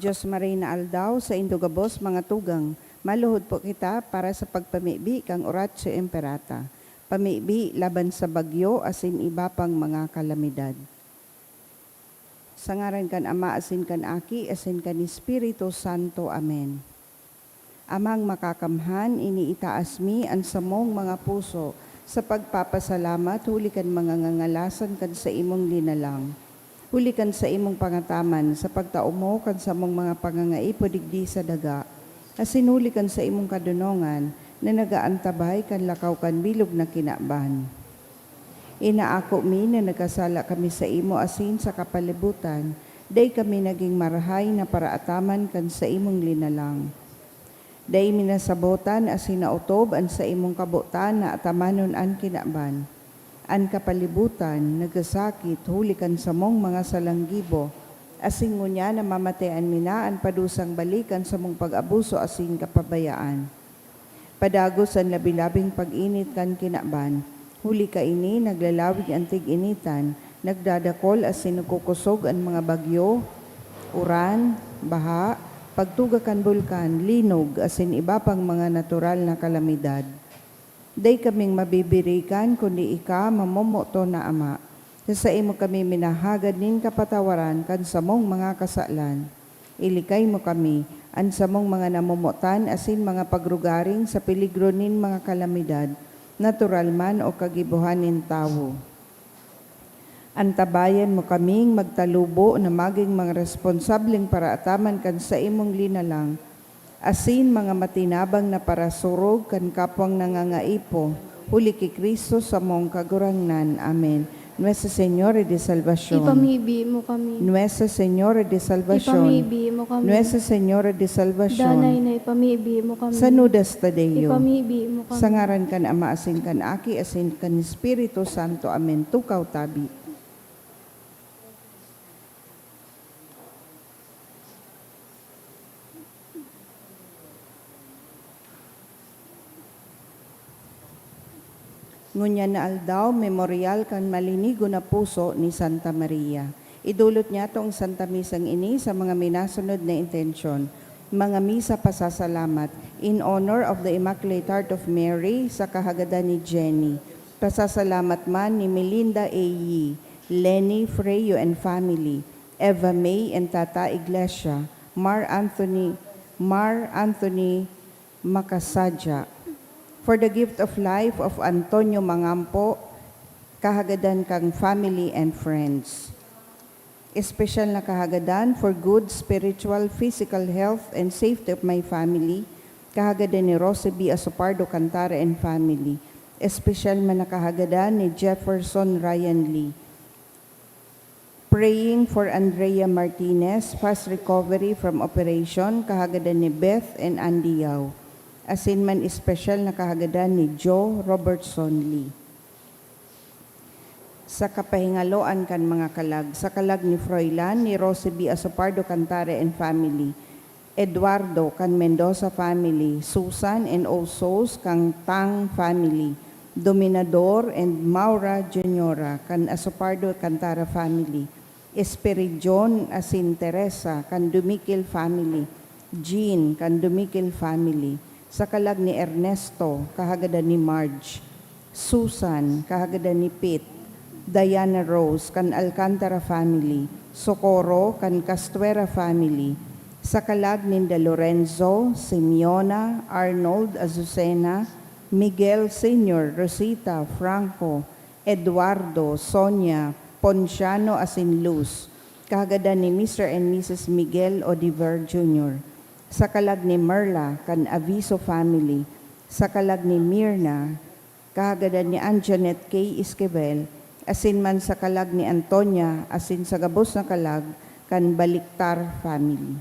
Diyos Marina Aldaw, sa Indugabos, mga tugang, maluhod po kita para sa pagpamibi kang Oratio Imperata. Pamibi laban sa bagyo asin iba pang mga kalamidad. Sa ngaran kan Ama asin kan Aki asin kan Espiritu Santo. Amen. Amang makakamhan, iniitaas mi ang samong mga puso sa pagpapasalamat, huli kan mga ngangalasan kan sa imong linalang. Huli kan sa imong pangataman, sa pagtaumo kan sa mong mga pangangaipo digdi sa daga. Asin huli kan sa imong kadunongan, na nagaantabay kan lakaw kan bilog na kinaban. Inaako mi na nagkasala kami sa imo asin sa kapalibutan, day kami naging marahay na paraataman kan sa imong linalang. Day minasabotan asin nautob an sa imong kabutan na atamanon an kinaban. An kapalibutan, nagasakit, hulikan sa mong mga salanggibo, asing ngunya na mamatayan minaan padusang balikan sa mong pag-abuso asing kapabayaan. Padagos ang labilabing pag-init kan kinaban, huli ka ini, naglalawig ang tig-initan, nagdadakol asin nagkukusog ang mga bagyo, uran, baha, pagtuga kan bulkan, linog, asin iba pang mga natural na kalamidad. Day kaming mabibirikan kundi ika mamomoto na Ama. Sa imo kami minahagad nin kapatawaran kan samong mga kasalan. Ilikay mo kami an samong mga namomotan asin mga pagrugaring sa peligro nin mga kalamidad, natural man o kagibuhanin tawo. Antabayan mo kaming magtalubo na maging mga responsableng paraataman kan sa imong linalang, asin mga matinabang na parasurog kan kapwang nangangaipo, huli ki Kristo sa mong kagurangnan. Amen. Nuestra Señora de Salvación. Ipamibi mo kami. Nuestra Señora de Salvación. Ipamibi mo kami. Nuestra Señora de Salvación. Danay na ipamibi mo kami. Sanudas Tadeo. Ipamibi mo kami. Sa ngaran kan Ama asin kan Aki asin kan Espiritu Santo. Amen. Tukaw tabi. Ngunya na aldaw, memorial kan malinigo na puso ni Santa Maria. Idulot niya tong Santa Misang ini sa mga minasunod na intensyon. Mga misa pasasalamat in honor of the Immaculate Heart of Mary sa kahagadan ni Jenny. Pasasalamat man ni Melinda A. Yee, Lenny Freyo and family, Eva May and Tata Iglesia, Mar Anthony Makasadja. For the gift of life of Antonio Mangampo, kahagadan kang family and friends. Espesyal na kahagadan for good spiritual, physical health and safety of my family, kahagadan ni Rose B. Asopardo Cantara and family. Espesyal man na kahagadan ni Jefferson Ryan Lee. Praying for Andrea Martinez, fast recovery from operation, kahagadan ni Beth and Andy Yao. Asin man espesyal na kahagadan ni Joe Robertson Lee. Sa kapahingaloan kan mga kalag, sa kalag ni Froilan, ni Rose B. Asopardo Cantare and family, Eduardo kan Mendoza family, Susan and Osos kang Tang family, Dominador and Maura Juniora kan Asopardo Cantara family, Esperidion asin Teresa kan Dumikil family, Jean kan Dumikil family, sa kalag ni Ernesto, kahagadan ni Marge, Susan, kahagadan ni Pete, Diana Rose, kan Alcantara family, Socorro, kan Castuera family, sa kalag ni De Lorenzo, Simeona, Arnold, Azucena, Miguel Sr., Rosita, Franco, Eduardo, Sonia, Ponciano Asinluz, kahagadan ni Mr. and Mrs. Miguel Odiver Jr., sa kalag ni Merla, kan Aviso family, sa kalag ni Mirna, kahagadan ni Anjanette K. Esquivel, asin man sa kalag ni Antonia, asin sa gabos na kalag, kan Baliktar family.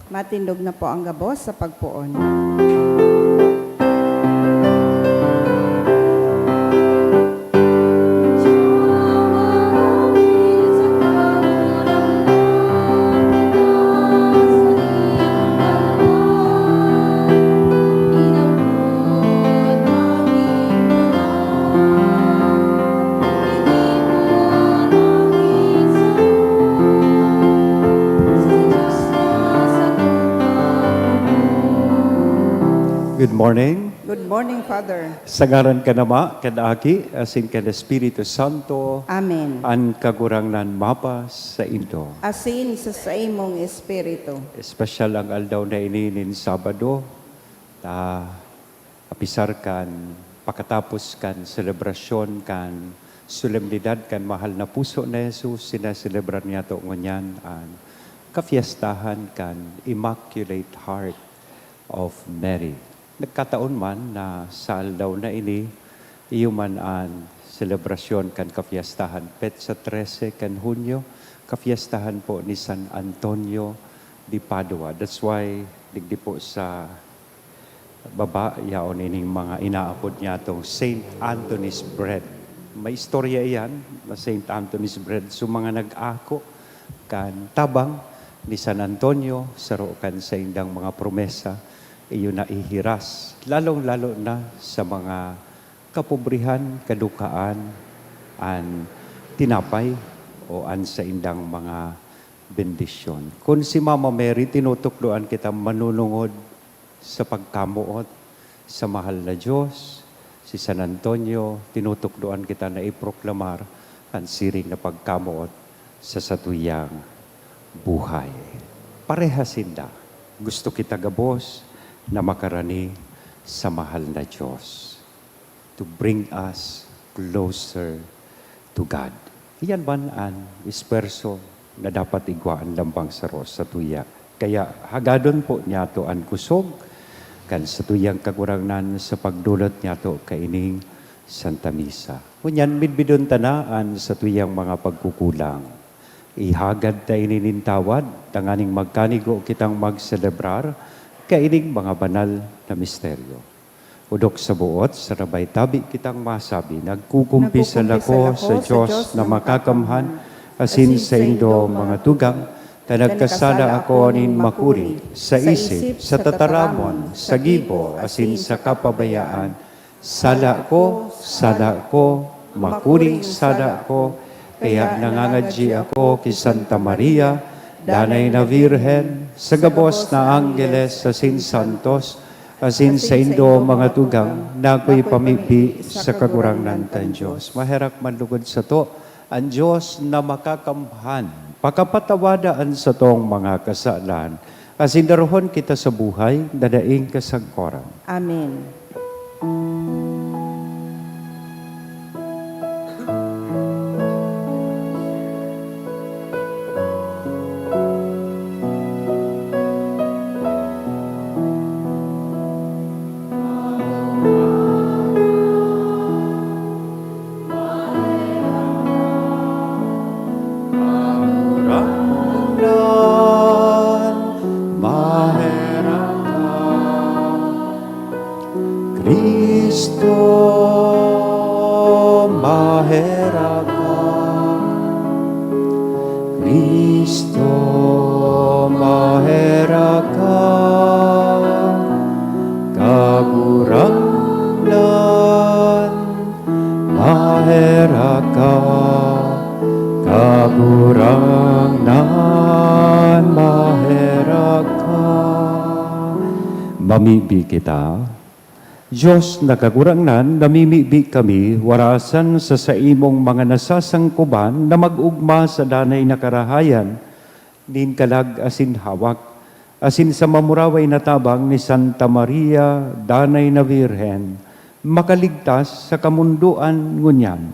Matindog na po ang gabos sa pagpuon. Good morning. Good morning, Father. Sa ngaran ka nama, kadaki, asin ka na Espiritu Santo, Amen. an kagurangnan mapas sa Indo. Asin sa imong espiritu. Espesyal ang aldaw na ininin Sabado, apisar kan, pakatapos kan, selebrasyon kan, solemnidad kan, mahal na puso na Jesus, sinaselebrar niya to ngunyan, an kafiestahan kan, Immaculate Heart of Mary. Nagkataon man na sa aldaw na ini, iyuman an selebrasyon kan kafiestahan Petsa 13 kan Hunyo, kafiestahan po ni San Antonio di Padua. That's why digdi po sa baba yaon ining mga inaapod niya itong St. Anthony's Bread. May istorya iyan na St. Anthony's Bread. So mga nag-ako kan tabang ni San Antonio, saro kan sa indang mga promesa, iyo na ihiras, lalong-lalo na sa mga kapobrihan, kadukaan, an tinapay o an sa indang mga bendisyon. Kung si Mama Mary, tinutukloan kita manunungod sa pagkamuot sa mahal na Diyos, si San Antonio, tinutukloan kita na iproklamar ang siring na pagkamuot sa satuyang buhay. Parehasinda, gusto kita gabos, na makarani sa mahal na Diyos to bring us closer to God. Iyan man ang isperso na dapat igwaan lambang sa Ros sa tuya. Kaya hagadon po niya to ang kusog kan sa tuyang kagurangnan sa pagdulot niya to kaining Santa Misa. Kunyan midbidon tanaan sa tuyang mga pagkukulang. Ihagad ta ininintawad, tanganing magkanigo kitang magselebrar, kaining mga banal na misteryo. Udok sa buot, sa rabay tabi kitang masabi, nagkukumpisal ako sa Diyos na makakamhan, asin sa indo mga tugang, tanagkasala ako nin makuri, sa isip, sa tataramon, sa gibo, asin sa kapabayaan, sala ko, makuri sala ko, kaya nangangadji ako kay Santa Maria, Danay na Virhen, sa gabos na Angeles, asin Santos, asin sa indo mga tugang, na ako'y pamipi sa kagurangnan tan Diyos. Maherak manlugod sa to, ang Diyos na makakamhan, pakapatawadaan sa tong mga kasalan, asin darohon kita sa buhay, dadaing kasagkoran. Amen. Kristo maheraka, Kristo maheraka, kagurangnan maheraka, kagurangnan maheraka. Mamibi kita, Diyos na kagurangnan, namimibi kami, warasan sa imong mga nasasangkuban na mag-ugma sa danay na karahayan, nin kalag asin hawak, asin sa mamuraway na tabang ni Santa Maria, danay na Virhen, makaligtas sa kamunduan ngunyan,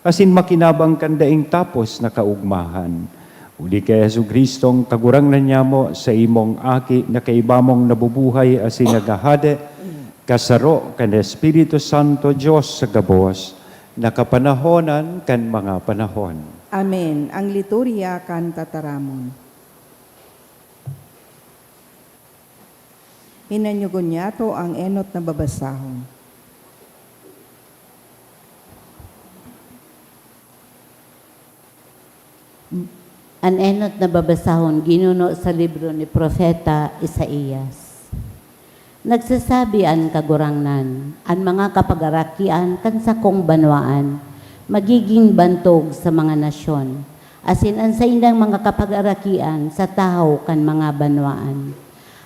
asin makinabang kandaing tapos na kaugmahan. Uli kay Jesucristong kagurangnan niya mo sa imong aki na kaibamong nabubuhay asin nagahade, kasaro kan Espiritu Santo Diyos sa gabos, nakapanahonan kan mga panahon. Amen. Ang liturya kan tataramon. Hinanyugon niya to ang enot na babasahon. An enot na babasahon ginuno sa libro ni Propeta Isaías. Nagsasabi an kagurangnan, an mga kapagarakian kan sa kong banwaan, magiging bantog sa mga nasyon. Asin an sa indang mga kapagarakian sa tao kan mga banwaan.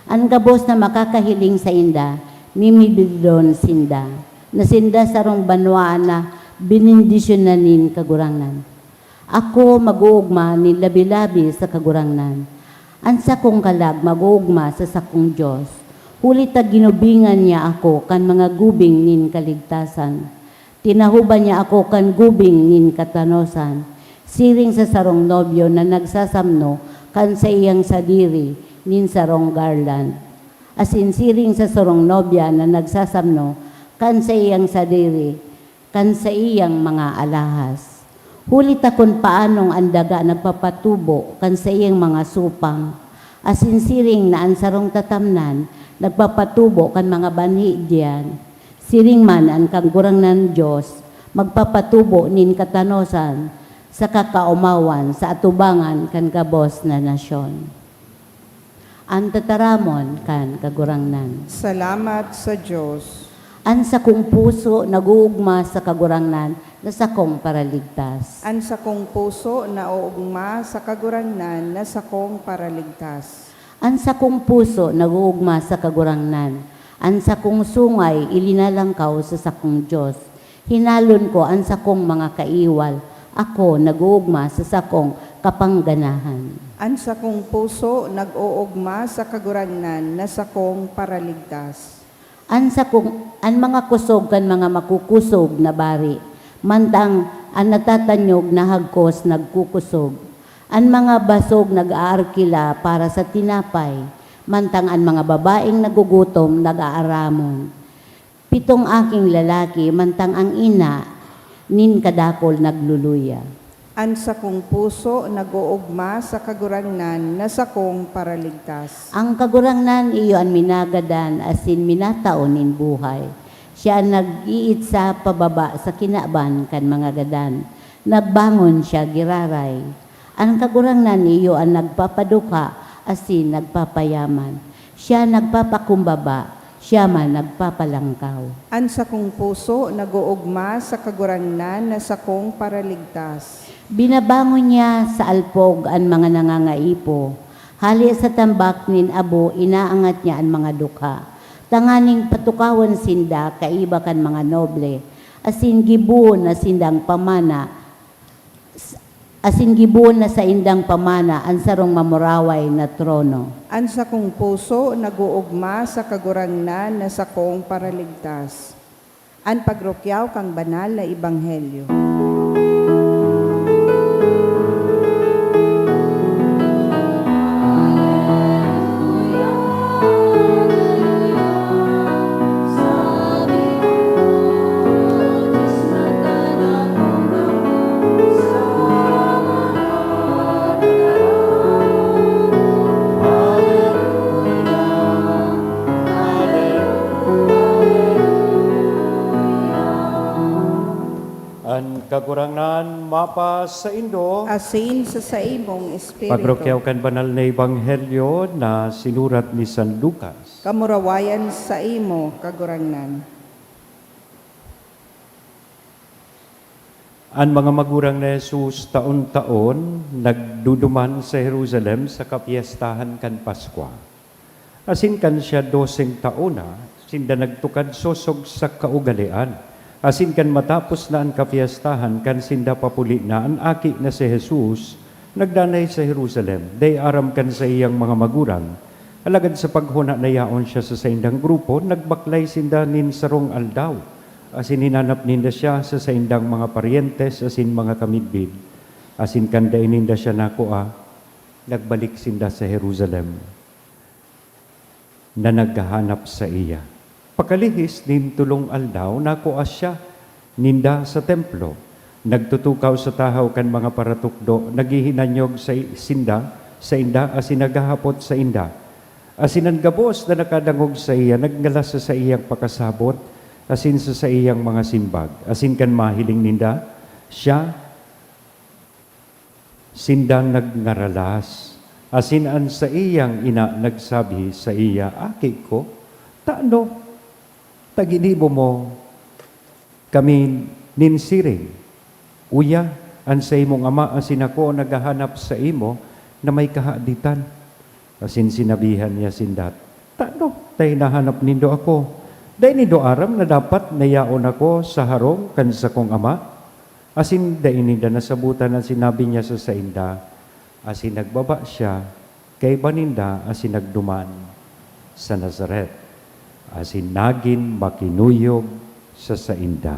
An gabos na makakahiling sa inda, mimibidon sinda, na sinda sarong banwaan na binindisyonanin kagurangnan. Ako mag-uugma ni labi-labi sa kagurangnan. Ansa kong kalag mag-uugma sa sakong Diyos. Huli ta ginubingan niya ako kan mga gubing nin kaligtasan. Tinahuban niya ako kan gubing nin katanosan. Siring sa sarong nobyo na nagsasamno kan sa iyang sadiri nin sarong garland. Asin siring sa sarong nobya na nagsasamno kan sa iyang sadiri kan sa iyang mga alahas. Huli ta kung paanong andaga nagpapatubo kan sa iyang mga supang. Asin-siring na ang sarong tatamnan, nagpapatubo kan mga banhi diyan. Siring man ang kagurang ng Diyos, magpapatubo nin katanosan sa kakaumawan sa atubangan kan gabos na nasyon. Ang tataramon kan kagurangnan. Salamat sa Diyos. An sa kong puso naguugma sa kagurangnan na sa kong paraligtas. An sa kong puso na uugma sa kagurangnan na sa kong paraligtas. An sa kong puso naguugma sa kagurangnan. An sa kong sungay ilinalangkaw sa sakong Diyos. Hinalon ko an sa kong mga kaiwal. Ako naguugma sa sakong kapangganahan. An sa kong puso nag-uugma sa kagurangnan na sa kong paraligtas. An mga kusog kan mga makukusog na bari, mantang an natatanyog na hagkos nagkukusog. An mga basog nag-aarkila para sa tinapay, mantang an mga babaeng nagugutom nag-aaramon. 7 aking lalaki, mantang ang ina, nin kadakol nagluluya. An sa kong puso nag-uugma sa kagurangnan na sa kong paraligtas. Ang kagurangnan iyo ang minagadan asin minataon in buhay. Siya ang nag-iit sa pababa sa kinaban kan mga gadan. Nagbangon siya giraray. Ang kagurangnan iyo ang nagpapaduka asin nagpapayaman. Siya nagpapakumbaba, siya man nagpapalangkaw. An sa kong puso nag-uugma sa kagurangnan na sa kong paraligtas. Binabangon niya sa alpog ang mga nangangaipo. Hali sa tambak nin abo, inaangat niya ang mga dukha. Tanganing patukawan sinda, kaiba kan mga noble. Asin gibuon na sindang pamana. Asin gibuon na sa indang pamana ang sarong mamuraway na trono. An sa kong puso nag-uugma sa kagurangnan na sa kong paraligtas. An pagrukyaw kang banal na ebanghelyo. Kagurangnan mapa sa Indo, Asin sa imong espiritu. pagrokyaw kan banal na ebanghelyo na sinurat ni San Lucas. Kamurawayan sa imo kagurangnan. Ang mga magurang na Jesus taon-taon nagduduman sa Jerusalem sa kapiestahan kan Paskwa. Asin kan siya 12 taon na, sinda nagtukad sosog sa kaugalian. Asin kan matapos na ang kapiestahan, kan sinda papuli na ang aki na si Jesus, nagdanay sa Jerusalem, day aram kan sa iyang mga magurang. Alagad sa paghuna na yaon siya sa saindang grupo, nagbaklay sinda nin sarong aldaw. Asin hinanap ninda siya sa saindang mga parientes, asin mga kamidbid. Asin kan day ninda siya nakuha, nagbalik sinda sa Jerusalem, na naghahanap sa iya. Pakalihis nin tulong aldaw, nakuha siya ninda sa templo. Nagtutukaw sa tahaw kan mga paratukdo, naghihinanyog sa inda, asin naghahapot sa inda. Asin ang gabos na nakadangog sa iya, naggalas sa iyang pakasabot, asin sa iyang mga simbag. Asin kan mahiling ninda, siya sindang nagnaralas. Asin an sa iyang ina nagsabi sa iya, aki ko, taano, taginibo mo kami ninsiring. Uya, an sa imong ama, asin ako naghahanap sa imo na may kahaditan. Asin sinabihan niya sindat, taano, tayo nahanap nindo ako. Dahil nindo aram na dapat nayaon ako sa harong kan sa kong ama. Asin dahil ninda nasabutan ang sinabi niya sa sainda. Asin nagbaba siya, kay baninda asin nagduman sa Nazaret. Asin nagin makinuyog sa sainda.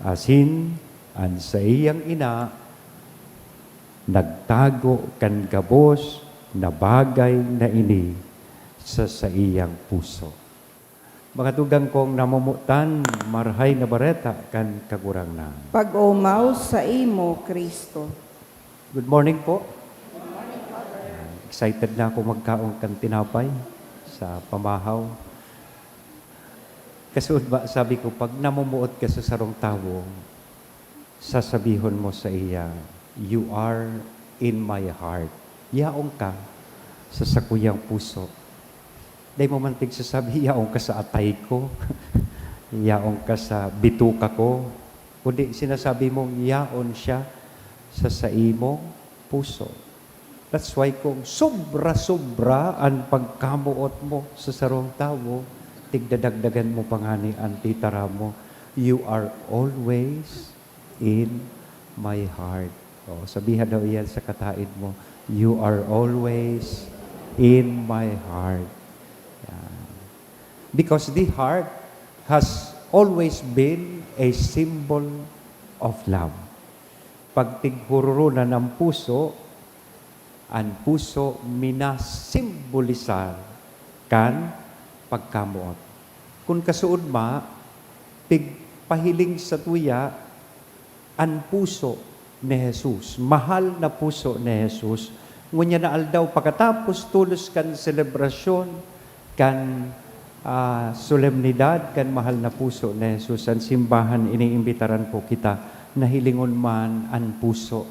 Asin an sa iyang ina, nagtago kan gabos na bagay na ini sa iyang puso. Mga tugang kong namumutan, marhay na bareta kan kagurangnan. Pag-umaw sa imo, Kristo. Good morning po. Excited na ako magkaong kan tinapay sa pamahaw. Kasunod ba, sabi ko, pag namumuot ka sa sarong tawo, sasabihon mo sa iya, you are in my heart. Yaong ka sa sakuyang puso. Dahil mo mantig sasabi, yaong ka sa atay ko. Yaong ka sa bituka ko. Kundi sinasabi mong, yaon siya sa imong puso. That's why kung sobra-sobra ang pagkamuot mo sa sarong tawo, tigdadagdagan mo pangani ang titara mo, you are always in my heart. O, sabihan daw iyan sa kataid mo, you are always in my heart. Yan. Because the heart has always been a symbol of love. Pag tighururunan ng puso, ang puso minasimbolisar kan pagkamuot. Kung kasuod ma, pigpahiling sa tuya, ang puso ni Jesus, mahal na puso ni Jesus, ngunya na aldaw pagkatapos tulos kan selebrasyon, kan solemnidad, kan mahal na puso ni Jesus, ang simbahan iniimbitaran po kita, nahilingon man ang puso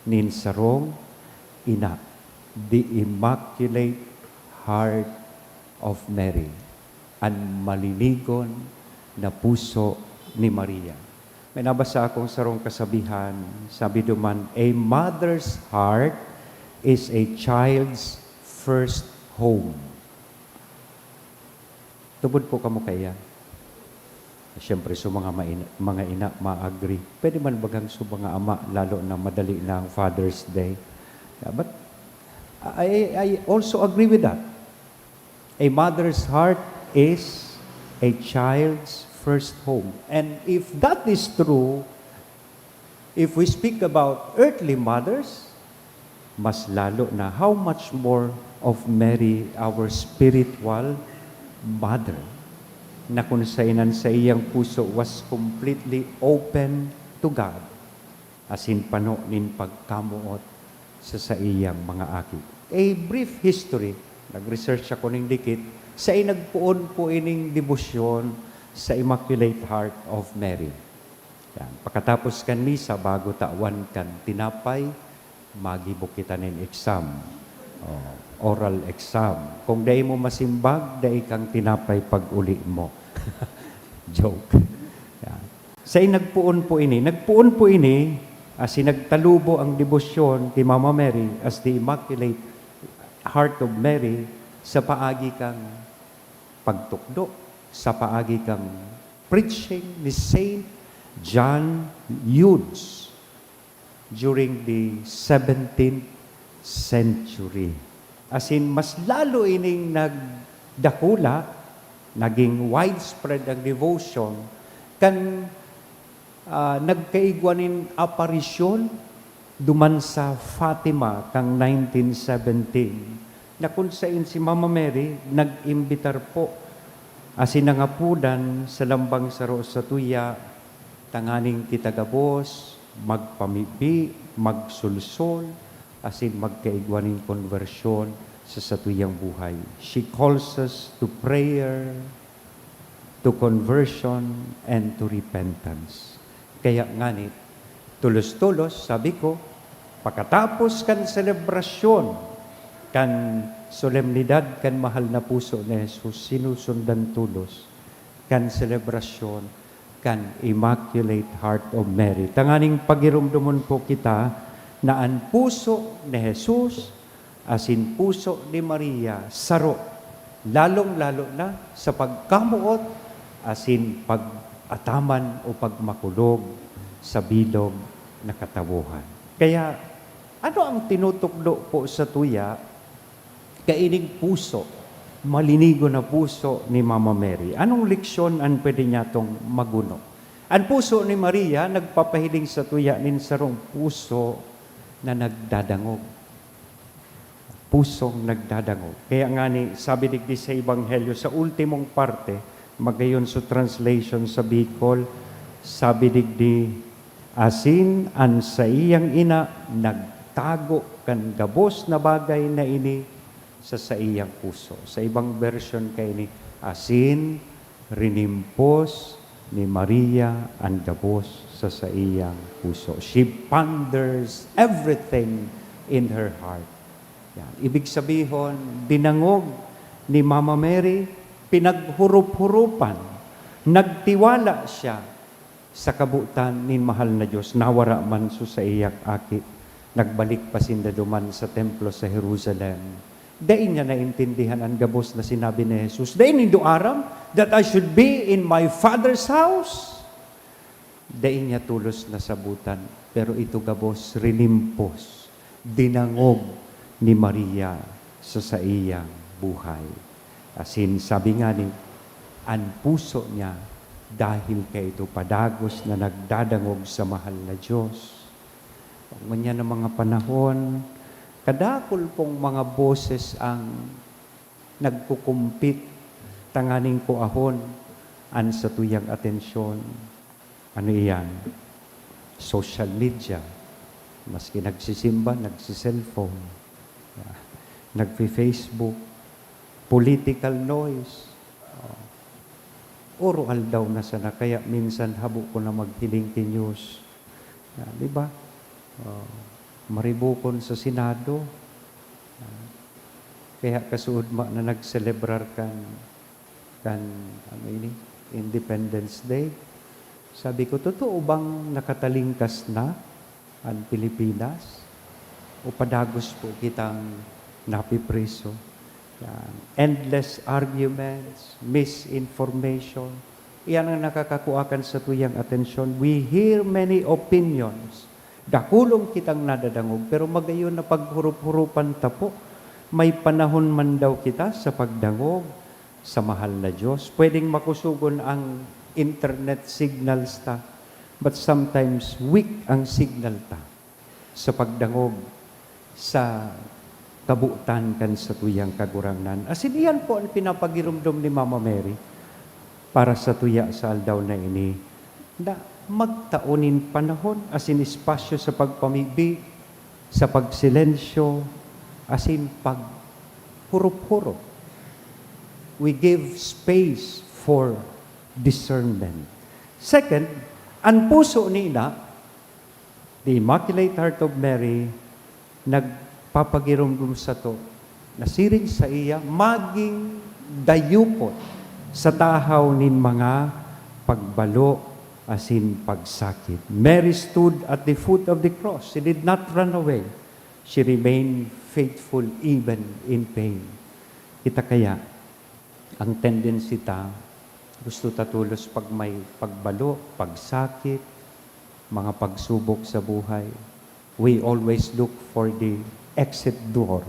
nin sarong ina, the Immaculate Heart of Mary, ang maliligon na puso ni Maria. May nabasa akong sarong kasabihan, sabi duman, a mother's heart is a child's first home. Tubod po kamo kaya. Siyempre, so mga ina, ma-agree. Pwede man bagang so mga ama, lalo na madali na ang Father's Day. Yeah, but I also agree with that. A mother's heart is a child's first home. And if that is true, if we speak about earthly mothers, mas lalo na how much more of Mary, our spiritual mother, na kung sainan sa iyang puso was completely open to God, asin pano nin pagkamuot sa iyang mga aki. A brief history, nag-research ako ning dikit, sa inagpuon po ining debosyon sa Immaculate Heart of Mary. Yan. Pagkatapos kan misa, bago tawan kan tinapay, magibok kita nin exam. Oral exam. Kung dahil mo masimbag, dahil kang tinapay pag-uli mo. Joke. Yan. Sa nagpuon po ini, as nagtalubo ang debosyon ti Mama Mary as the Immaculate Heart of Mary sa paagi kang pagtukdo, sa paagi kang preaching ni Saint John Eudes during the 17th century. As in, mas lalo ining nagdakula, naging widespread ang devotion, kan nagkaigwanin aparisyon duman sa Fatima kang 1917, na kung saan si Mama Mary nag-imbitar po asin nangapudan sa lambang saro sa tuya, tanganing kitagabos, magpamibi, magsulsol, asin magkaigwaning konversyon sa satuyang buhay. She calls us to prayer, to conversion, and to repentance. Kaya nga ni, tulos-tulos, sabi ko, pagkatapos kan selebrasyon, kan solemnidad, kan mahal na puso ni Jesus, sinusundan tulos, kan selebrasyon, kan Immaculate Heart of Mary. Tanganing pagirumdumon po kita na ang puso ni Jesus, asin puso ni Maria, saro, lalong-lalo na sa pagkamuot, asin pag-ataman o pagmakulog sa bilog na katawuhan. Kaya, ano ang tinutukdo po sa tuya? Kaining puso, malinigo na puso ni Mama Mary. Anong leksyon ang pwede niya itong maguno? Ang puso ni Maria, nagpapahiling sa tuya nin sarong puso na nagdadangog. Pusong nagdadangog. Kaya nga ni, sabi digdi sa Ebanghelyo, sa ultimong parte, magayon sa translation sa Bicol, sabi digdi, asin an sa iyang ina, nagtago kan gabos na bagay na ini sa iyang puso. Sa ibang version kay ni, asin rinimpos ni Maria ang gabos sa iyang puso. She ponders everything in her heart. Yan. Ibig sabihin, dinangog ni Mama Mary, pinaghurup-hurupan, nagtiwala siya sa kabutan ni mahal na Diyos, nawara man sa iyak aki, nagbalik pa sinda duman sa templo sa Jerusalem. Dain niya naintindihan ang gabos na sinabi ni Jesus. Dain nindo aram that I should be in my Father's house. Dain niya tulos na sabutan. Pero ito gabos, rinimpos, dinangog ni Maria sa iyang buhay. Asin sabi nga ni, ang puso niya dahil kay ito padagos na nagdadangog sa mahal na Diyos. Pagmanya ng mga panahon, kadakol pong mga boses ang nagkukumpit, tanganing ko ahon, an sa tuyang atensyon. Ano iyan? Social media. Maski nagsisimba, nagsiselfone. Nagpi-Facebook. Political noise. Oral daw na sana. Kaya minsan habo ko na maghiling news. Di ba? Maribukon sa Senado. Kaya kasuod na nag-celebrar kan ano ini, Independence Day. Sabi ko, totoo bang nakatalingkas na ang Pilipinas? O padagos po kitang napipreso? Yan. Endless arguments, misinformation. Iyan ang nakakakuakan sa tuyang atensyon. We hear many opinions. Dakulong kitang nadadangog, pero magayon na paghurup-hurupan tapo, may panahon man daw kita sa pagdangog sa mahal na Diyos. Pwedeng makusugon ang internet signals ta, but sometimes weak ang signal ta sa pagdangog sa kabutan kan sa tuyang kagurangnan. Asin iyan po ang pinapagirumdum ni Mama Mary para sa tuya sa aldaw na ini, na magtaonin panahon, asin espasyo sa pagpamigbi, sa pagsilensyo, asin paghurup-hurup. We give space for discernment. Second, ang puso ni Ina, the Immaculate Heart of Mary, nagpapagirumdum sa to, na siring sa iya, maging dayupot sa tahaw nin mga pagbalo, asin pagsakit. Mary stood at the foot of the cross. She did not run away. She remained faithful even in pain. Kita kaya, ang tendency ta, gusto tatulos pag may pagbalo, pagsakit, mga pagsubok sa buhay. We always look for the exit door.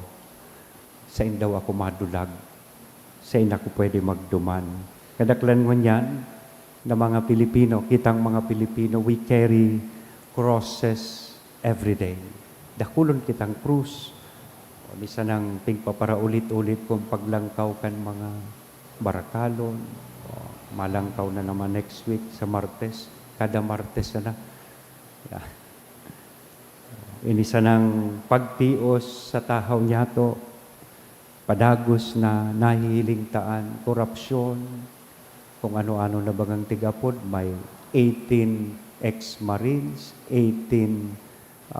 Sa indaw ako madulag. Sa ina ko pwede magduman. Kadaklan mo yan, na mga Pilipino, kitang mga Pilipino, we carry crosses every day. Dakulon kitang krus. O misa nang pagpaparaulit-ulit kung paglangkaw kan mga barakalon. O, malangkaw na naman next week sa Martes. Kada Martes na. Yeah. Inisa ng pagtios sa tahaw niya to. padagos na nahihiling taan, korupsyon, kung ano-ano na bagang tigapod, may 18 ex-marines, 18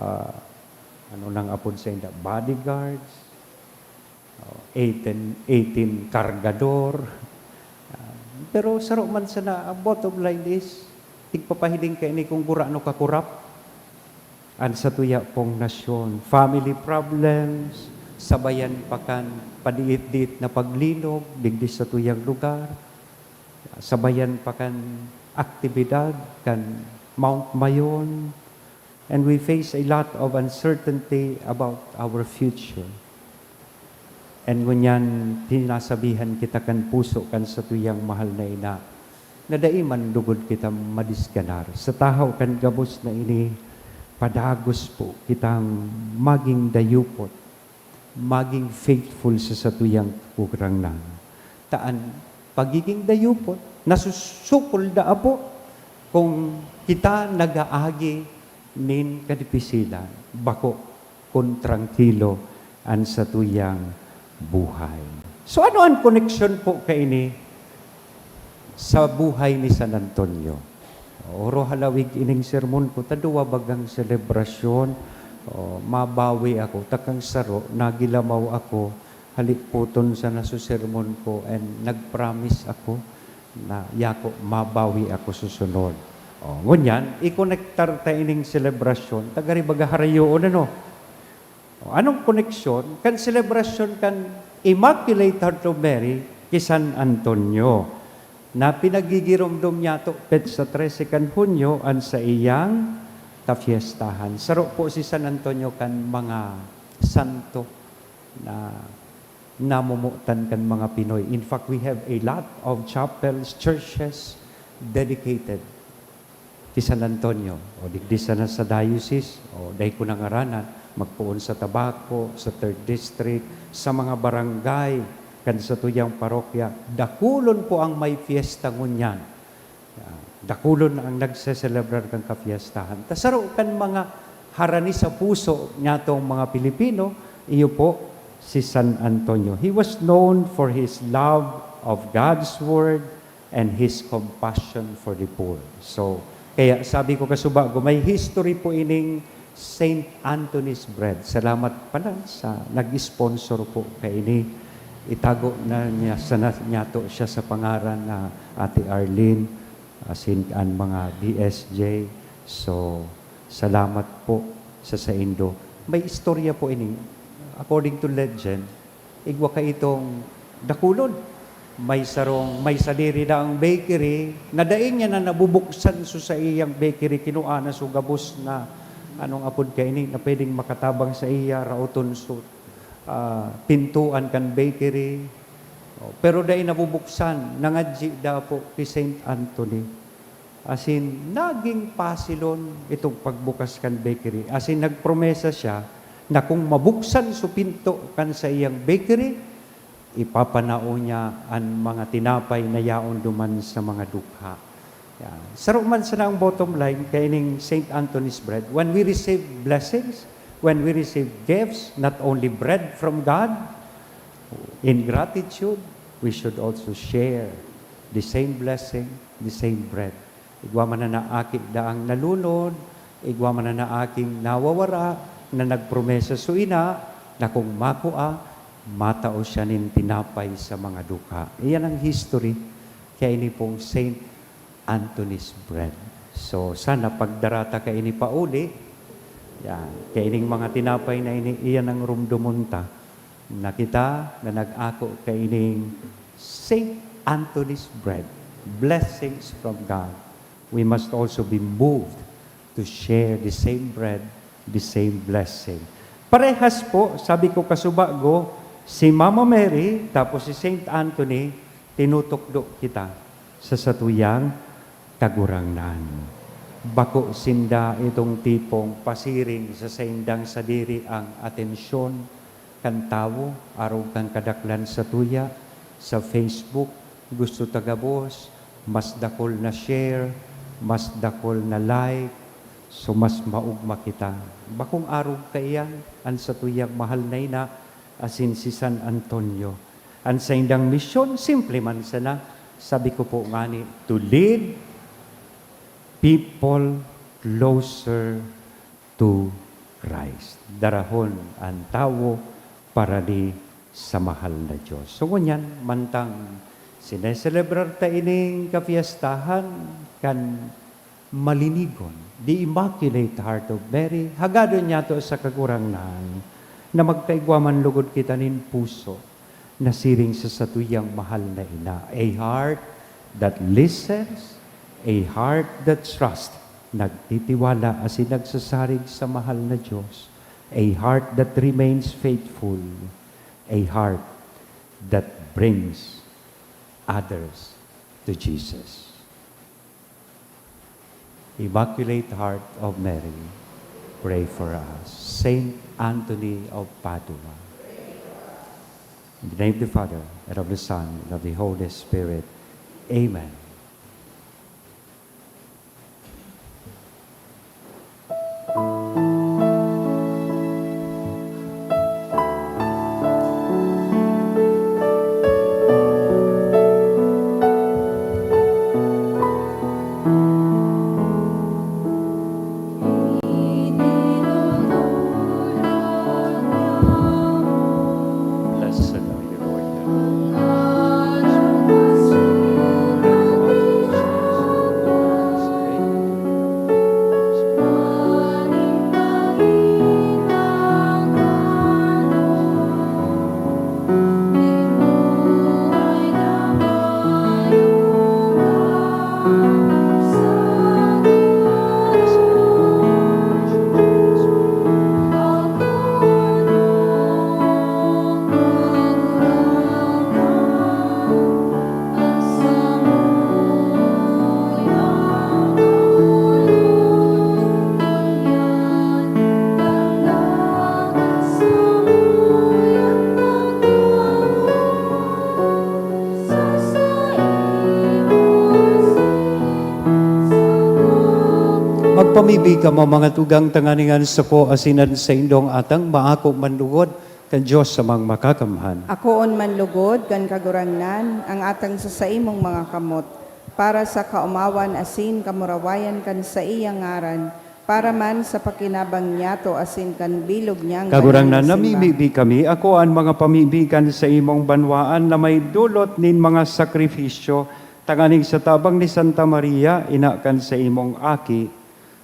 ano nang apod sa inda, bodyguards, 18 kargador. Pero saro man sa na, ang bottom line is, tigpapahiling ka ini kung kurano ka kurap. An sa tuya pong nasyon, family problems, sabayan pa kan padiit-diit na paglinog, digdi sa tuyang lugar, sabayan pa kan aktibidad, kan Mount Mayon, and we face a lot of uncertainty about our future. And ngunyan, tinasabihan kita kan puso kan sa tuyang mahal na ina, na daiman lugod kita madiskanar. Sa tahaw kan gabos na ini, padagos po kitang maging dayupot, maging faithful sa satuyang kukrangnan. Taan, pagiging dayupot, nasusukol da po kung kita nagaagi nin kadipisilan, bako kung tranquilo an satuyang buhay. So ano ang connection po kaini sa buhay ni San Antonio? Oro halawig ining sermon ko, taduwa bagang selebrasyon, mabawi ako, takang saro, nagilamaw ako, haliputon sa nasusermon ko, and nagpromise ako na yako, mabawi ako susunod. Ngunyan, i-connectar ta ining selebrasyon, tagari baga harayoon ano. Anong koneksyon? Kan selebrasyon kan Immaculate Heart of Mary kay San Antonio, na pinagigiromdom niya to sa 13 kan Hunyo an sa iyang kafiestahan. Saro po si San Antonio kan mga santo na namumutan kan mga Pinoy. In fact, we have a lot of chapels, churches dedicated kay San Antonio. O digdi sana sa diocese, o dahi ko nangaranan, magpuon sa Tabaco, sa 3rd District, sa mga barangay, kan sa tuyang parokya, dakulon po ang may fiesta ngunyan. Dakulon ang nagseselebrar kang kafiestahan. Tasaro kan mga harani sa puso niya tong mga Pilipino, iyo po si San Antonio. He was known for his love of God's Word and his compassion for the poor. So, kaya sabi ko kasubago, may history po ining Saint Anthony's Bread. Salamat pala sa nag-sponsor po kay ini. Itago na niya to siya sa pangaran na Ate Arlene, asin ang mga DSJ. So, salamat po sa Indo. May istorya po ini. According to legend, igwa ka itong dakulon. May sadiri na ang bakery, nadaing niya na nabubuksan sa iyang bakery, kinuana so gabos na anong apod ka ini, na pwedeng makatabang sa iya, rauton so pintuan kan bakery. Pero dahil nabubuksan, nangadji da po kay Saint Anthony. Asin, naging pasilon itong pagbukas kan bakery. Asin, nagpromesa siya na kung mabuksan so pinto kan sa iyang bakery, ipapanao niya ang mga tinapay na yaon duman sa mga dukha. Yan. Saro man sa ang bottom line, kaining Saint Anthony's Bread, when we receive blessings, when we receive gifts, not only bread from God, in gratitude, we should also share the same blessing, the same bread. Igwa man na naakit daang nalunod, igwa man na naaking nawawara, na nagpromesa so ina, na kung makua, matao siya nin tinapay sa mga dukha. Iyan ang history, kaya ini pong Saint Anthony's Bread. So, sana pagdarata ka ini pauli, yan. Kaya ining mga tinapay na ini, iyan ang rumdumunta na kita na nag-ako kay ining Saint Anthony's Bread. Blessings from God. We must also be moved to share the same bread, the same blessing. Parehas po, sabi ko kasubago, si Mama Mary, tapos si Saint Anthony, tinutukdo kita sa satuyang kagurangnan. Bako sinda itong tipong pasiring sa saindang sadiri ang atensyon kan tawo, araw kang kadaklan sa tuya, sa Facebook, gusto tagabos, mas dakol na share, mas dakol na like, so mas maugma kita. Bakong araw ka iyan, an sa tuyang mahal na ina, asin si San Antonio. Ang sa indang misyon, simple man sana, sabi ko po nga ni, to lead people closer to Christ. Darahon ang tao para di sa mahal na Diyos. So, ganyan, mantang sineselebrar ta ining kapiyastahan kan malinigon, the Immaculate Heart of Mary, hagadon niya to sa kakurangnan na magkaigwaman lugod kita nin puso na siring sa satuyang mahal na ina. A heart that listens, a heart that trusts, nagtitiwala asin nagsasarig sa mahal na Diyos, a heart that remains faithful, a heart that brings others to Jesus. Immaculate Heart of Mary, pray for us. Saint Anthony of Padua. In the name of the Father, and of the Son, and of the Holy Spirit. Amen. Blessed are you, Lord. Magpamibig ka mo mga tugang tanganingan sa po asinan sa indong atang maako manlugod kan Diyos sa mga makakamhan. Akoon man lugod, kan kagurangnan, ang atang sa imong mga kamot, para sa kaumawan asin kamurawayan kan sa iyang ngaran, para man sa pakinabang niyato asin kan bilog niyang Kagurangnan ganang simba. namimibig kami, ako ang mga pamibigan sa imong banwaan na may dulot nin mga sakripisyo, tanganing sa tabang ni Santa Maria, inakan sa imong aki,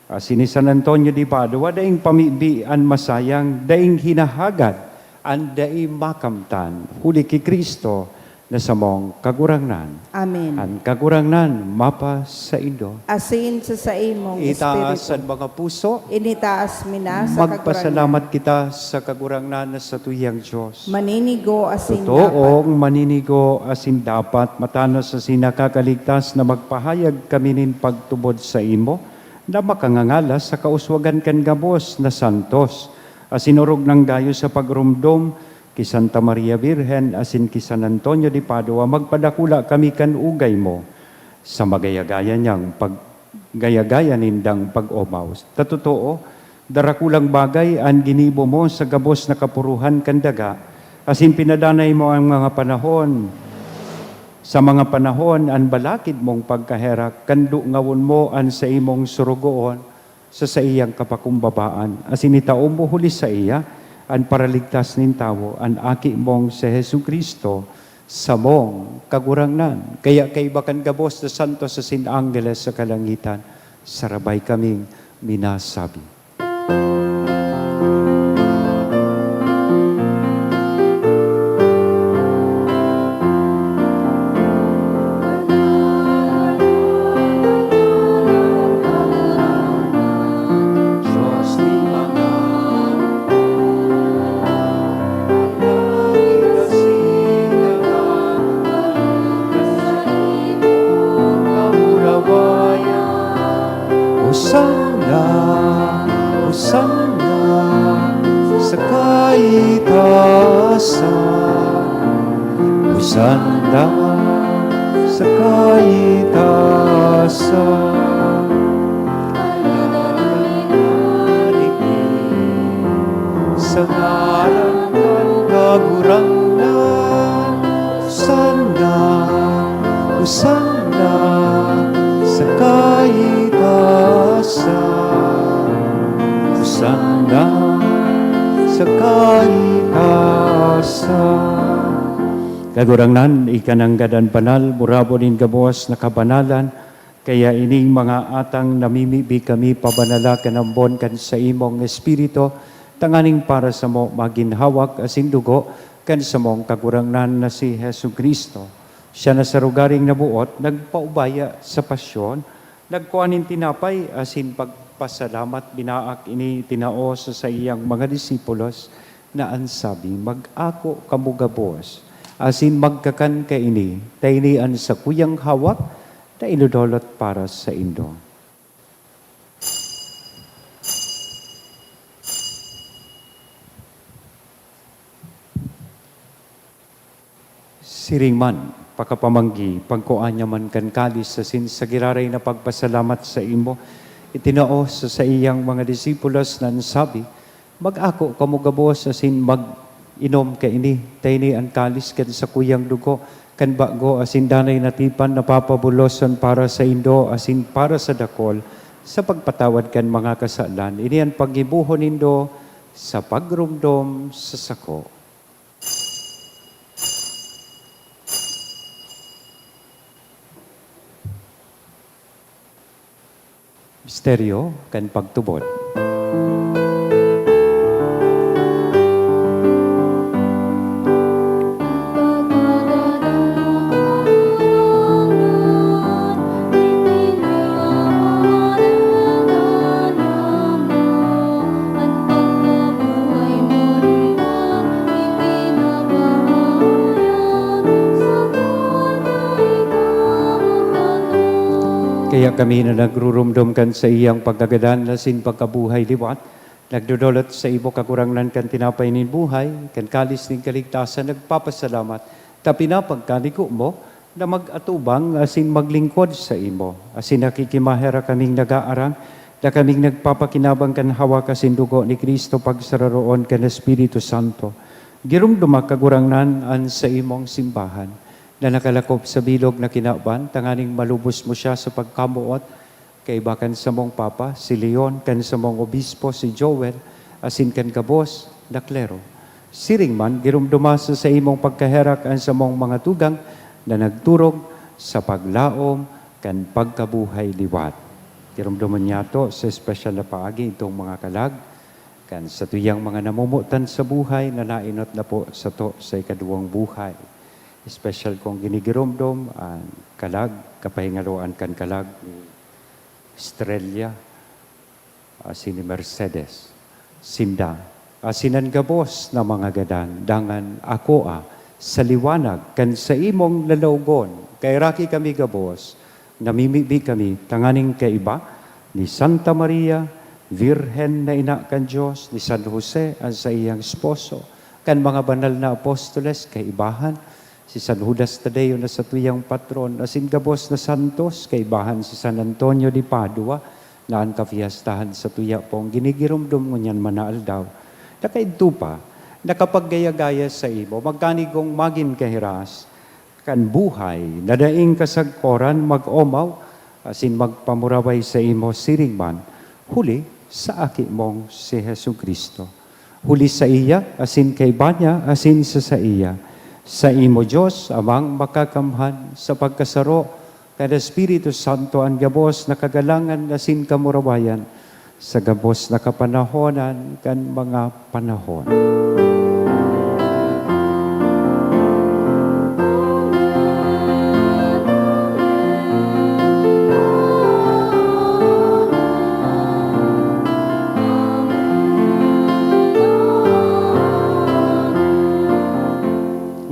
ni San Antonio di Padua, daing pamibian masayang, daing hinahagad, ang daing makamtan, huli ki Kristo na samong kagurangnan. Amen. Ang kagurangnan, mapa sa indo. Asin sa imong Itaas ang espiritu. mga puso, Initaas mina sa kagurangnan. magpasalamat kita sa kagurangnan na sa tuyang Diyos. Maninigo asin dapat. Totoong maninigo asin dapat matanos sa sinakakaligtas na magpahayag kami nin pagtubod sa imo na makangangala sa kauswagan kan gabos na santos asinurog ng dayo sa pagrumdom ki Santa Maria Virgen asin ki San Antonio di Padua magpadakula kami kan ugay mo sa magayagaya niyang paggayagaya nindang pag-omaw. Tatotoo, darakulang bagay ang ginibo mo sa gabos na kapuruhan kan daga asin pinadanay mo ang mga panahon. Sa mga panahon, ang balakid mong pagkaherak, kandu ngawon mo an sa imong surugoon, sa iyang kapakumbabaan. Asin itao mo huli sa iya, ang paraligtas nin tao, ang aki mong sa Jesu Kristo, sa mong kagurangnan. Kaya kay bakan gabos na santo sa Sin Angeles sa kalangitan, sarabay kaming minasabi. Hosanna, Hosanna, sa kaitaasan. Hosanna, sa kaitaasan. Sa ngalan ng kagurangan. Sana, Hosanna sa kaitaasan. Hosanna sa kaitaasan. Kagurangnan, ikananggadan banal, murabo din gabuas na kabanalan, kaya ining mga atang namimibi kami pabanala kanambon kan sa imong espiritu, tanganing para sa mo maginhawak asin dugo kan sa mong kagurangnan na si Hesu Kristo. Siya na sa rugaring nabuot, nagpaubaya sa pasyon, nagkuanin tinapay asin pagpasalamat binaak ini tinao sa iyang mga disipulos na ansabi, mag-ako kamugabos, asin magkakan ka ini, tainian sa kuyang hawak, na inudolot para sa Indo. Siringman, pakapamanggi, pagkuanya man kan kalis sa sinsagiraray na pagpasalamat sa imo, itinao sa iyang mga disipulos na sabi, mag-ako kamugabos asin mag-inom ka ini, taini ang kalis kan sa kuyang dugo, kan bago asin danay natipan napapabuloson para sa Indo asin para sa dakol sa pagpatawad kan mga kasalan. Ini ang paggibuhon Indo sa pagrumdom sa sako. Misteryo kan pagtubod. Kaya kami na nagrurumdum kan sa iyang pagkagadan lasin pagkabuhay liwat, nagdudulot sa ibo kakurangnan kan tinapay nin buhay, kan kalis nin kaligtasan, nagpapasalamat, tapinapagkaliko mo na mag-atubang asin maglingkod sa imo, asin nakikimahera kaming nag-aarang, na kaming nagpapakinabang kan hawak asin dugo ni Kristo pagsararoon kan Espiritu Santo. Girumduma kagurangnan an sa imong simbahan, na nakalakop sa bilog na kinaban, tanganing malubos mo siya sa pagkamuot, kay bakan sa mong papa, si Leon, kan sa mong obispo, si Joel, asin kan kabos, na klero. Siring man, girumdumasa sa imong pagkaherak ang sa mong mga tugang, na nagturog sa paglaom, kan pagkabuhay liwat. Girumduman niya to sa espesyal na paagi itong mga kalag, kan sa tuyang mga namumutan sa buhay, na nainot na po sa to sa ikaduwang buhay. Special kong ginigiromdom ang kalag, kapahingaluan kan kalag ni Estrella, asin ni Mercedes, Sinda, asinan gabos na mga gadan, dangan ako sa liwanag, kan sa imong lalawgon, kay raki kami gabos, namimibi kami, tanganing kaiba, ni Santa Maria, Virhen na ina kan Diyos, ni San Jose, ang sa iyang esposo, kan mga banal na apostoles, kaibahan, si San Judas Tadeo na sa tuyang patron, asin gabos na santos, kaibahan si San Antonio di Padua, na ang kafiyastahan sa tuya pong ginigirumdum mo niyan manaal daw. Nakaidto pa, nakapaggaya-gaya sa imo, magkanigong magin kahiras, kan buhay, nadaing kasagkoran mag-omaw, asin magpamuraway sa imo siringman, huli sa aki mong si Hesu Kristo. Huli sa iya, asin kay banya, asin sa iya. Sa imo Diyos, amang makakamhan sa pagkasaro, kada Espiritu Santo ang gabos na kagalangan na sin kamurawayan, sa gabos na kapanahonan kan mga panahon.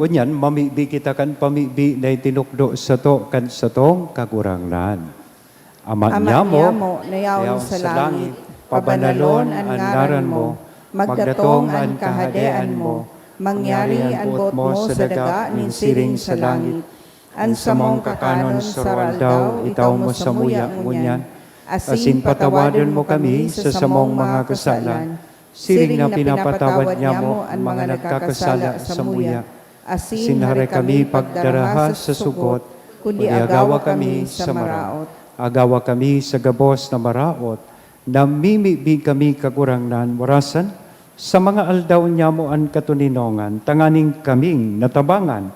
Kunyan, mamibi kita kan pamibi na itinukdo sa to kan sa tong kagurangnan. Ama niya mo, nayaw sa langit, pabanalon ang ngaran mo, magdatong ang kahadean mo, mangyari ang buot mo sa daga nin siring sa langit. An sa mong kakanon sa raldaw, itaw mo sa muya ngunyan, asin patawadon mo kami sa samong mga kasalan, siring na pinapatawad niya mo ang mga nagkakasala sa muya. Sinare kami pagdaraha sa sugot, kundi agawa kami sa maraot. Agawa kami sa gabos na maraot, namimibig kami kagurangnan, warasan, sa mga aldaw niya mo ang katuninongan, tanganing kaming natabangan,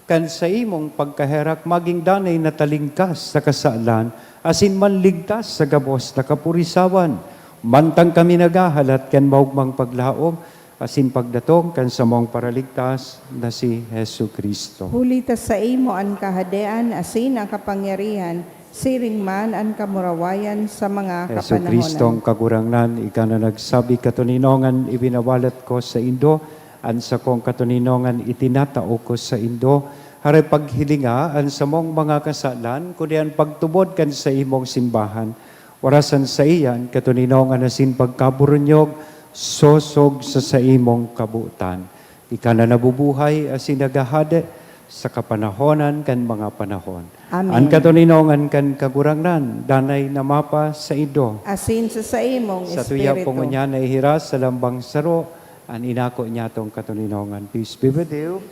kan sa imong pagkaherak maging danay na talingkas sa kasalan, asin manligtas sa gabos na kapurisawan, mantang kami nagahalat kan maugmang paglaom, asin pagdatong kan sa mong paraligtas na si Hesu Kristo. Hulita sa imo ang kahadean, asin ang kapangyarihan, siring man ang kamurawayan sa mga Hesu Kristong kapanahonan. kagurangnan, ika na nagsabi katuninongan, ibinawalat ko sa Indo, an sa kong katuninongan itinatao ko sa Indo, haray paghilinga an sa mong mga kasalan, kundi ang pagtubod kan sa imong simbahan, warasan sa iyan, katuninongan asin pagkaburunyog, sosog sa imong kabuutan. Ika na nabubuhay asin nagahade sa kapanahonan kan mga panahon. Amen. Ang katuninongan kan kagurangnan, danay na mapa sa Indo. Asin sa imong Sa tuya espiritu. po niya na ihiras sa lambang saro, an inako niya tong katuninongan. Peace be with you.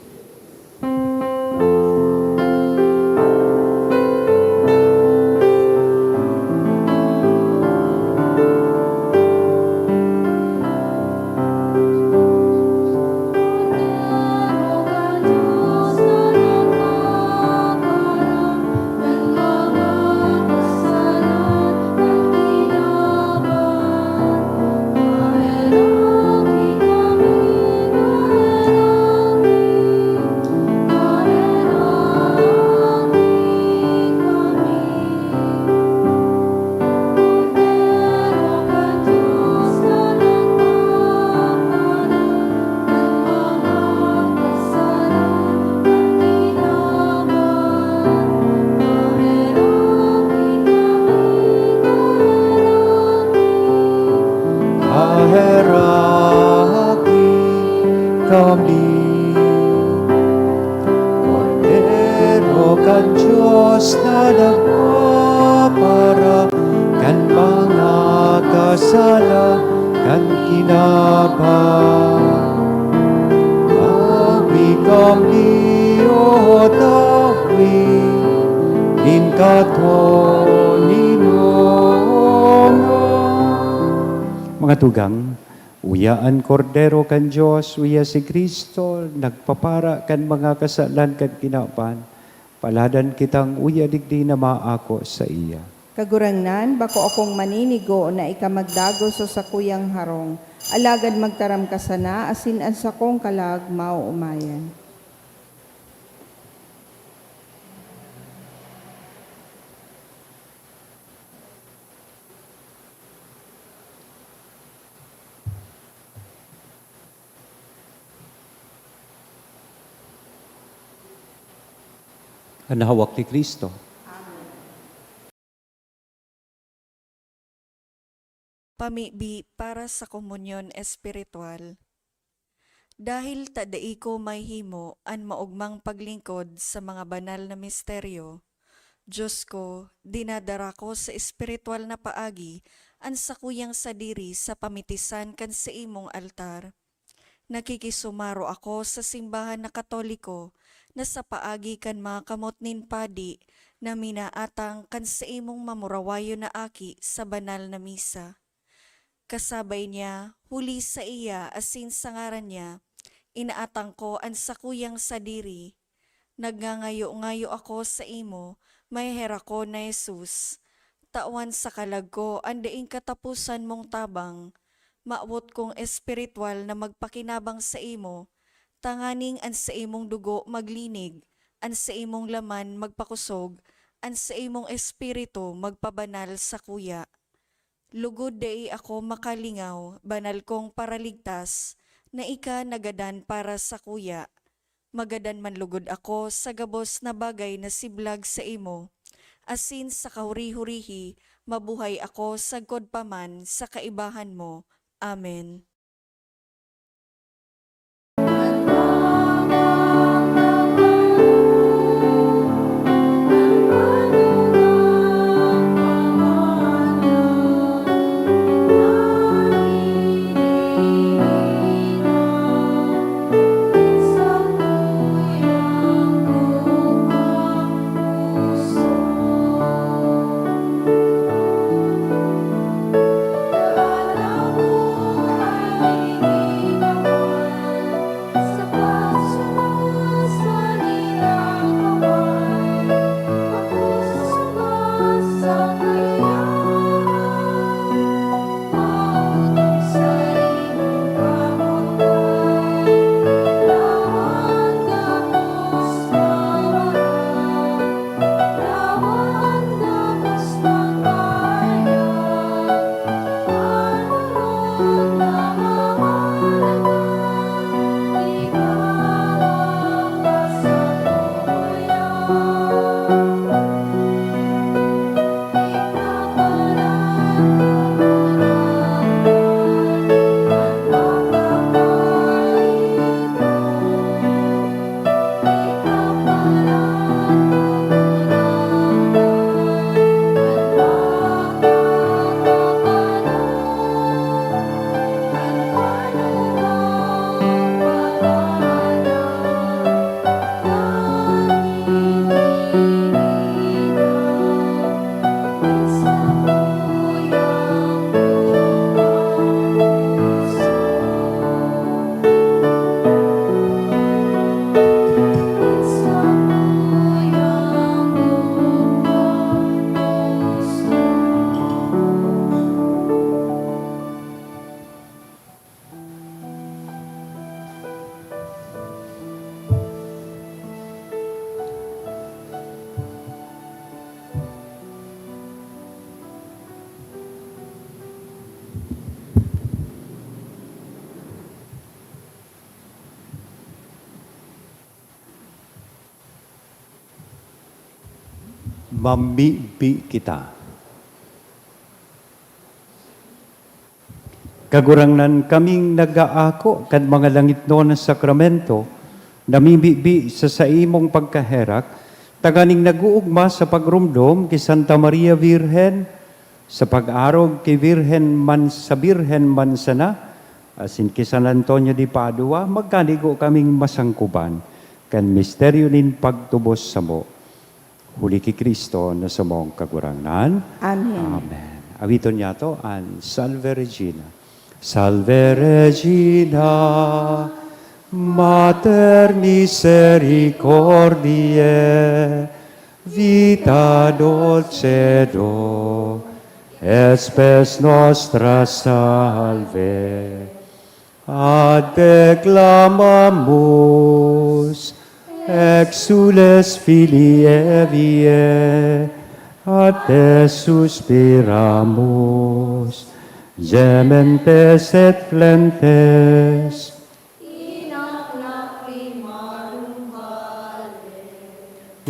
Aheraki kami, Kordero kan Diyos na nagpapara, kan mga kasala, kan kinabahan. Awi kami o tawi, din katoninongan. Mga tugang, uyaan Kordero kan Diyos, uya si Kristo, nagpapara kan mga kasalan kan kinapan, paladan kitang uya digdi na maako sa iya. Kagurangnan, bako akong maninigo na ikamagdago sa sakuyang harong, alagad magtaram ka sana, asin ang sakong kalag mauumayan. Ang hawak ni Kristo. Pamibi para sa komunyon espiritual. Dahil tadai ko may himo an maugmang paglingkod sa mga banal na misteryo, Diyos ko, dinadara ko sa espiritual na paagi an sakuyang sadiri sa pamitisan kan sa imong altar. Nakikisumaro ako sa simbahan na Katoliko na sa paagi kan mga kamot nin padi na minaatang kan sa imong mamurawayo na aki sa banal na misa. Kasabay niya, huli sa iya asin sa ngaran niya, inaatang ko ang sakuyang sadiri. Nagngangayo-ngayo ako sa imo, may hera ko na Jesus. Tawan sa kalag ko, andaing katapusan mong tabang. Maawot kong espiritual na magpakinabang sa imo, tanganing an sa imong dugo maglinig, an sa imong laman magpakusog, an sa imong espiritu magpabanal sa kuya. Lugod dai ako makalingaw, banal kong paraligtas, na ika nagadan para sa kuya. Magadan man lugod ako sa gabos na bagay na siblag sa imo. Asin sa kahuri-hurihi, mabuhay ako sagkod paman sa kaibahan mo. Amen. mamibi kita. Kagurangnan kaming nagaako kan mga langit no ng sakramento, namimibi sa imong pagkaherak, taganing naguugma sa pagrumdom kay Santa Maria Virgen, sa pag-arog kay Virgen man sa Virgen man sana, asin kay San Antonio de Padua, magkanigo kaming masangkuban, kan misteryo nin pagtubos sa mo. Huli ki Kristo na sa mong kagurangnan. Amen. Amen. Awiton niya to, an Salve Regina. Salve Regina, Mater misericordiae, vita dulcedo, espes nostra salve. Ad declamamus, exules filii Eviae, ad te suspiramus, gementes et flentes.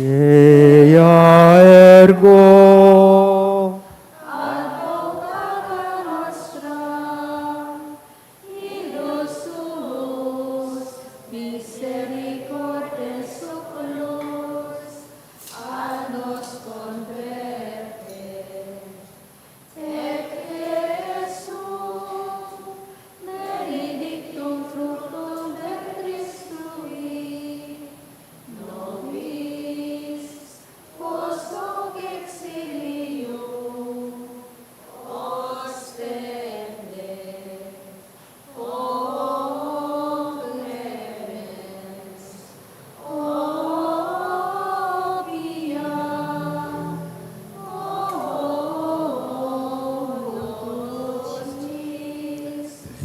Ea ergo,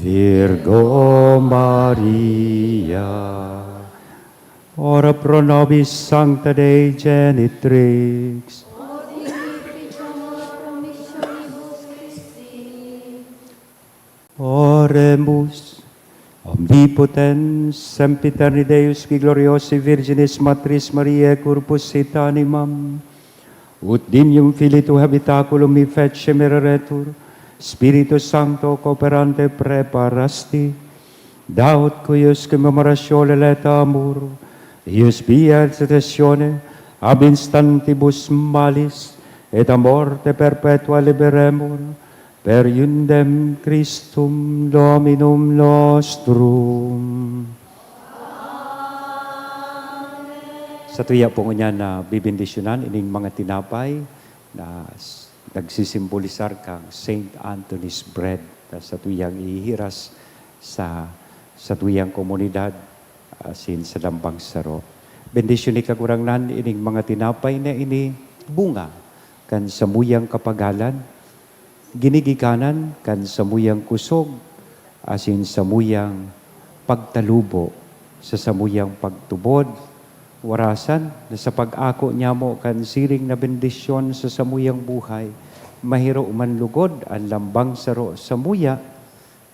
Virgo Maria, ora pro nobis Sancta Dei Genitrix, oremus, omnipotens, sempiterni Deus, qui gloriosi Virginis Matris Mariae, corpus et animam, ut dimium Filii tu habitaculum mi fece mereretur, Spiritus Sancto cooperante preparasti, daut cuius commemoratio leta amor, ius via intercessione ab instantibus malis, et a morte perpetua liberemur, per iundem Christum Dominum nostrum. Sa tuya po nga na bibindisyonan ining mga tinapay na nagsisimbolisar kang Saint Anthony's bread sa tuyang ihiras sa tuyang komunidad asin sa lambang saro. Bendisyon ni kagurangnan ining mga tinapay na ini bunga kan samuyang kapagalan, ginigikanan kan samuyang kusog asin samuyang pagtalubo sa samuyang pagtubod, warasan na sa pag-ako niya mo kan siring na bendisyon sa samuyang buhay, mahiro man lugod ang lambang saro sa muya,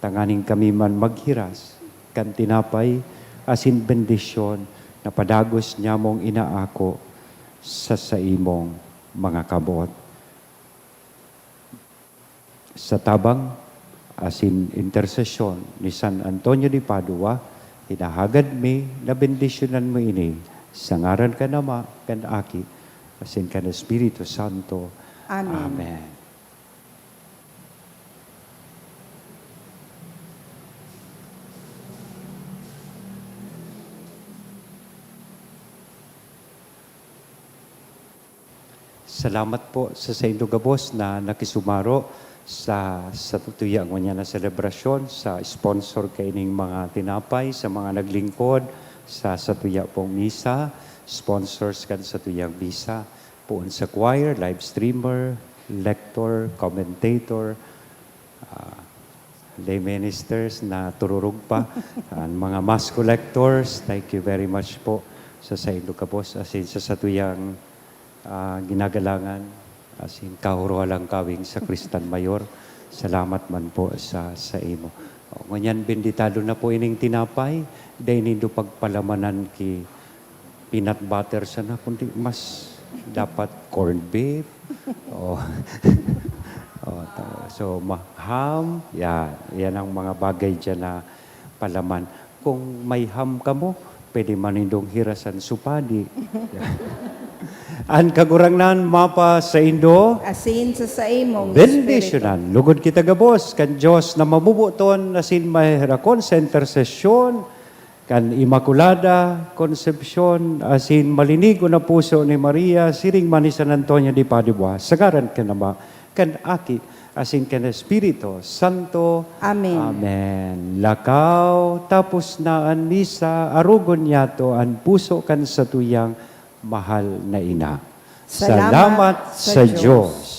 tanganing kami man maghiras, kan tinapay, asin bendisyon, na padagos niya mong inaako sa imong mga kabot. Sa tabang, asin intercession ni San Antonio de Padua, hinahagad mi na bendisyonan mo ini, sa ngaran ka nama, kan aki, asin kan Espiritu Santo. Amen. Amen. Salamat po sa Saint Lugabos na nakisumaro sa tutuyang niya na selebrasyon, sa sponsor kaining mga tinapay, sa mga naglingkod, sa tuya pong misa, sponsors kan sa tuyang misa, poon sa choir, live streamer, lector, commentator, lay ministers na tururog pa, mga mass collectors, thank you very much po sa Saint Lugabos, asin sa tuyang ginagalangan, asin kahuruhalang kawing sa Kristan Mayor. Salamat man po sa imo. Nganyan benditado na po ining tinapay, dahil nindo pagpalamanan ki peanut butter sana, kundi mas dapat corned beef. Oh. So, ham, yan ang mga bagay dyan na palaman. Kung may ham ka mo, pwede manindong hirasan supadi. An kagurangnan mapa sa Indo, Asin sa imong bendisyonan. Lugod kita gabos, kan Diyos na mabubuton asin mahirakon sa intersesyon, kan Immaculada Concepcion, asin malinigo na puso ni Maria, siring mani San Antonio di Padua, sagaran ka na ba, kan aki, asin kan Espiritu Santo. Amen. Amen. Lakaw, tapos na an misa, arugon yato an puso kan sa tuyang mahal na ina. Salamat sa Diyos.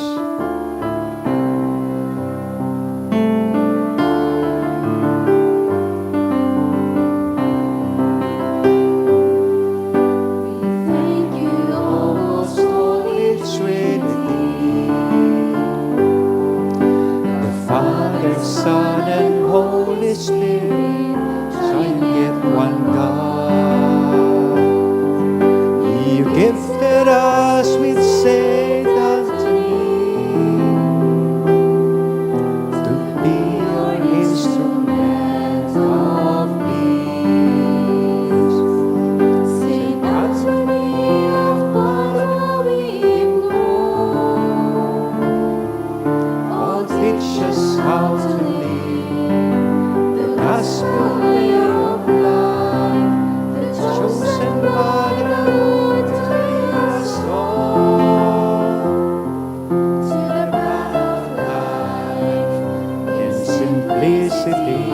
Thank you, almost holy Trinity, the Father, Son, and Holy Spirit, shall yet one God. You gifted us with Saint Anthony to be your instrument of peace. Saint Anthony of Padua, we implore. All teach us how to live the gospel way of life, the chosen by the Lord to lead us all to the path of life in simplicity,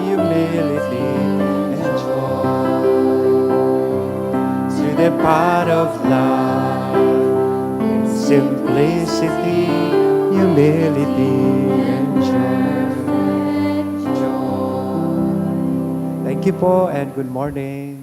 humility, and joy. To the path of life in simplicity, humility, and joy. Thank you po and good morning.